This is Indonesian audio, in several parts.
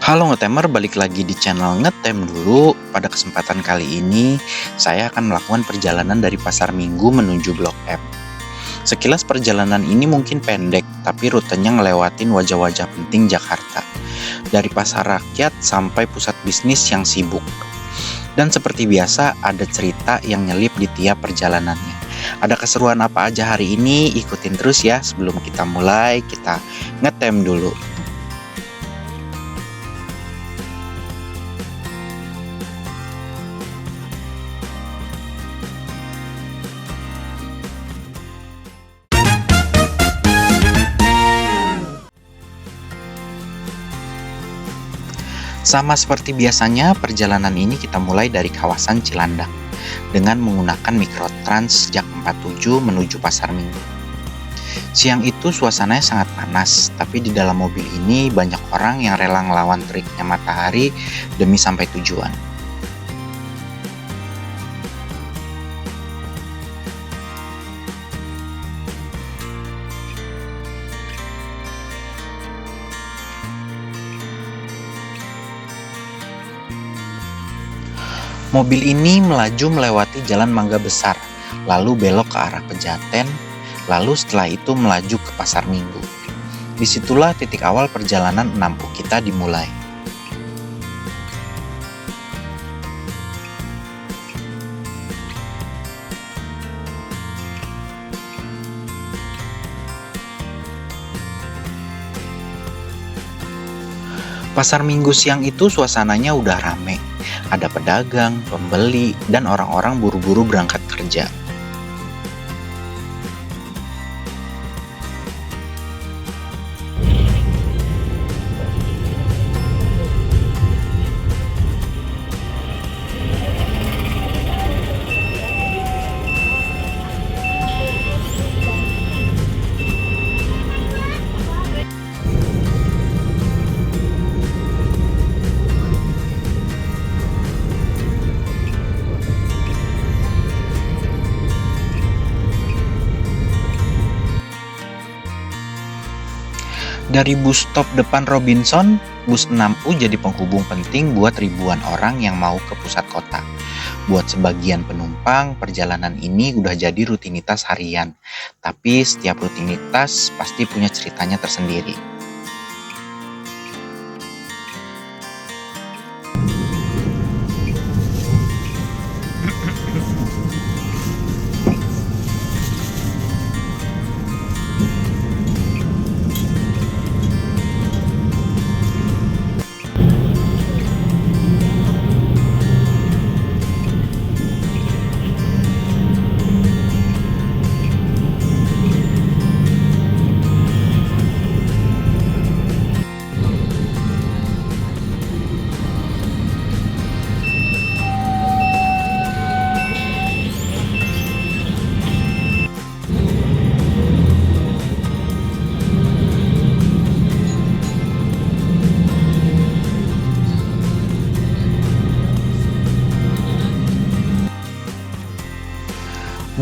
Halo Ngetemer, balik lagi di channel Ngetem dulu. Pada kesempatan kali ini, saya akan melakukan perjalanan dari Pasar Minggu menuju Blok M. Sekilas perjalanan ini mungkin pendek, tapi rutenya ngelewatin wajah-wajah penting Jakarta. Dari pasar rakyat sampai pusat bisnis yang sibuk. Dan seperti biasa, ada cerita yang nyelip di tiap perjalanannya. Ada keseruan apa aja hari ini? Ikutin terus ya. Sebelum kita mulai, kita ngetem dulu. Sama seperti biasanya, perjalanan ini kita mulai dari kawasan Cilandak dengan menggunakan Mikrotrans Jak 47 menuju Pasar Minggu. Siang itu suasananya sangat panas, tapi di dalam mobil ini banyak orang yang rela ngelawan teriknya matahari demi sampai tujuan. Mobil ini melaju melewati Jalan Mangga Besar, lalu belok ke arah Pejaten, lalu setelah itu melaju ke Pasar Minggu. Disitulah titik awal perjalanan menampung kita dimulai. Pasar Minggu siang itu suasananya udah rame. Ada pedagang, pembeli, dan orang-orang buru-buru berangkat kerja. Dari bus stop depan Robinson, bus 6U jadi penghubung penting buat ribuan orang yang mau ke pusat kota. Buat sebagian penumpang, perjalanan ini udah jadi rutinitas harian. Tapi setiap rutinitas pasti punya ceritanya tersendiri.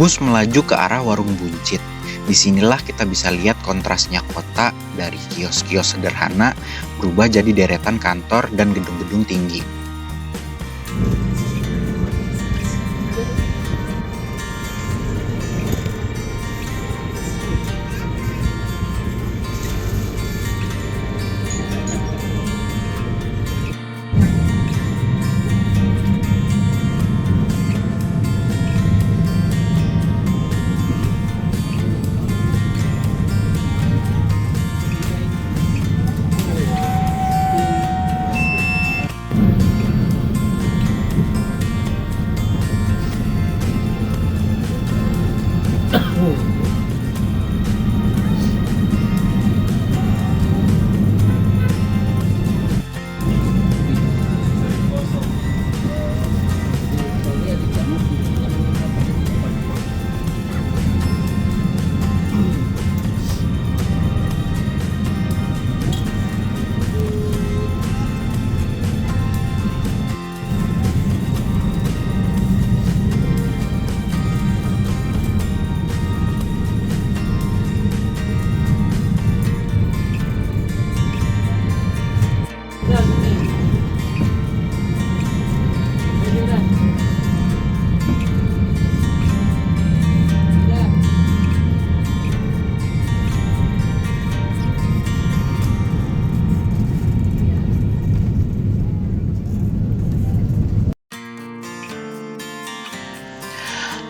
Bus melaju ke arah Warung Buncit. Disinilah kita bisa lihat kontrasnya kota dari kios-kios sederhana berubah jadi deretan kantor dan gedung-gedung tinggi.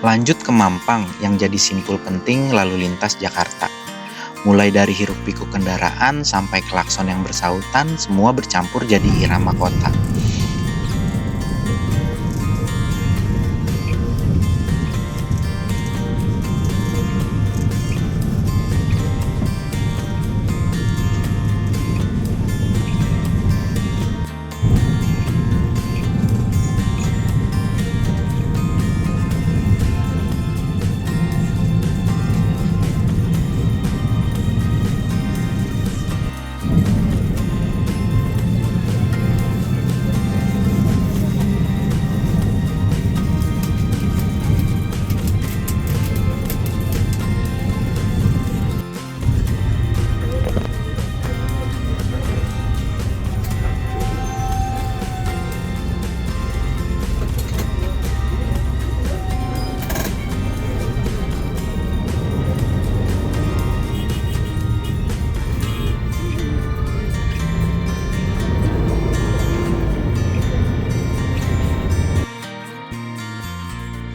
Lanjut ke Mampang yang jadi simpul penting lalu lintas Jakarta. Mulai dari hiruk-pikuk kendaraan sampai klakson yang bersautan, semua bercampur jadi irama kota.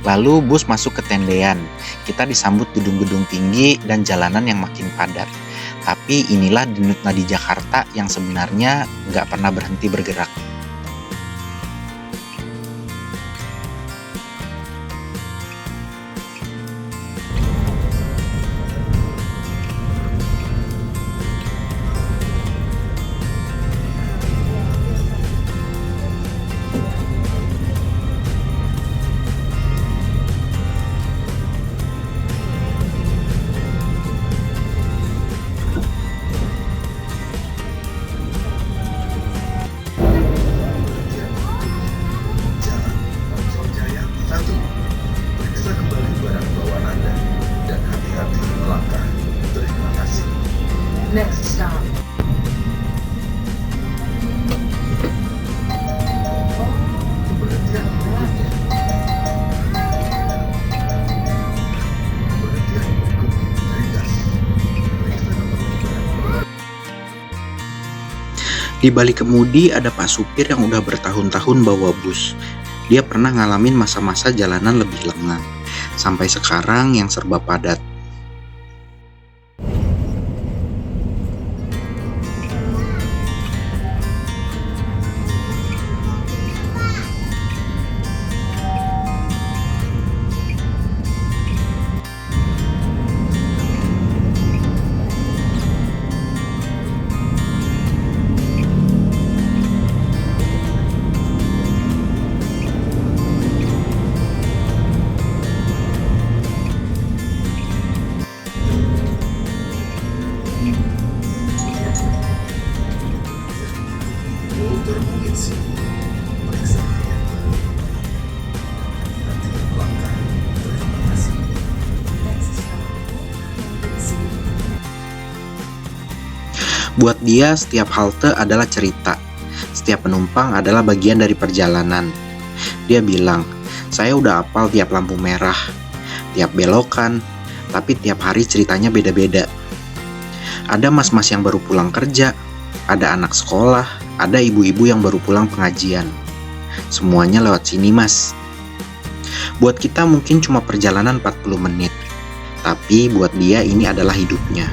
Lalu bus masuk ke tendean. Kita disambut gedung-gedung tinggi dan jalanan yang makin padat. Tapi inilah denyut nadi Jakarta yang sebenarnya nggak pernah berhenti bergerak. Next stop. Di balik kemudi ada Pak Supir yang udah bertahun-tahun bawa bus. Dia pernah ngalamin masa-masa jalanan lebih lengang. Sampai sekarang yang serba padat. Buat dia, setiap halte adalah cerita. Setiap penumpang adalah bagian dari perjalanan. Dia bilang, saya udah hafal tiap lampu merah, tiap belokan, tapi tiap hari ceritanya beda-beda. Ada mas-mas yang baru pulang kerja, ada anak sekolah, ada ibu-ibu yang baru pulang pengajian. Semuanya lewat sini, Mas. Buat kita mungkin cuma perjalanan 40 menit, tapi buat dia ini adalah hidupnya.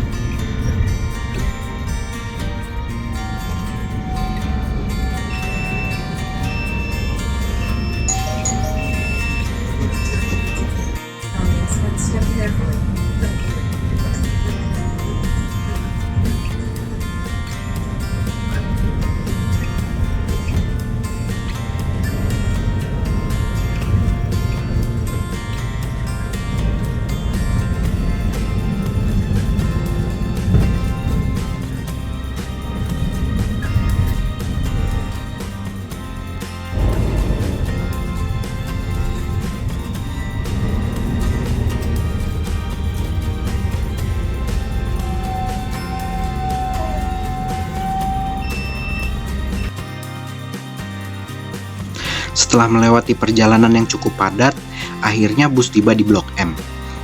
Step carefully. Setelah melewati perjalanan yang cukup padat, akhirnya bus tiba di Blok M,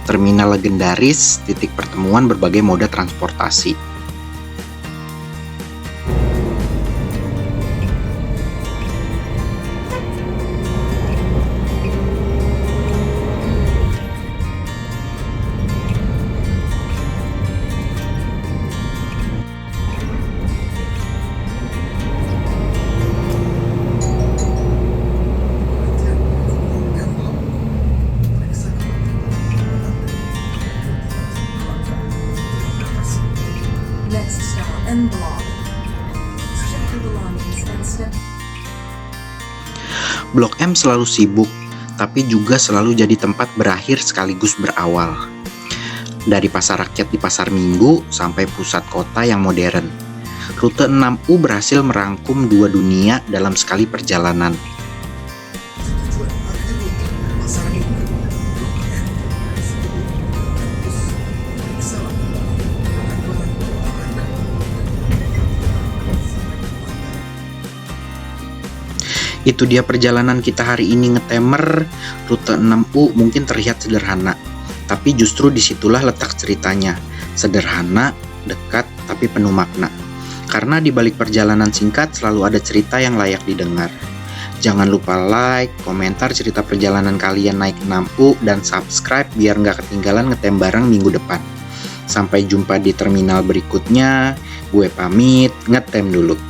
terminal legendaris, titik pertemuan berbagai moda transportasi. along. Ship your belongings and step. Blok M selalu sibuk, tapi juga selalu jadi tempat berakhir sekaligus berawal. Dari pasar rakyat di pasar Minggu sampai pusat kota yang modern, rute 6U berhasil merangkum dua dunia dalam sekali perjalanan. Itu dia perjalanan kita hari ini ngetemer. Rute 6U mungkin terlihat sederhana, tapi justru disitulah letak ceritanya. Sederhana, dekat, tapi penuh makna. Karena di balik perjalanan singkat selalu ada cerita yang layak didengar. Jangan lupa like, komentar cerita perjalanan kalian naik 6U, dan subscribe biar nggak ketinggalan ngetem bareng minggu depan. Sampai jumpa di terminal berikutnya. Gue pamit, ngetem dulu.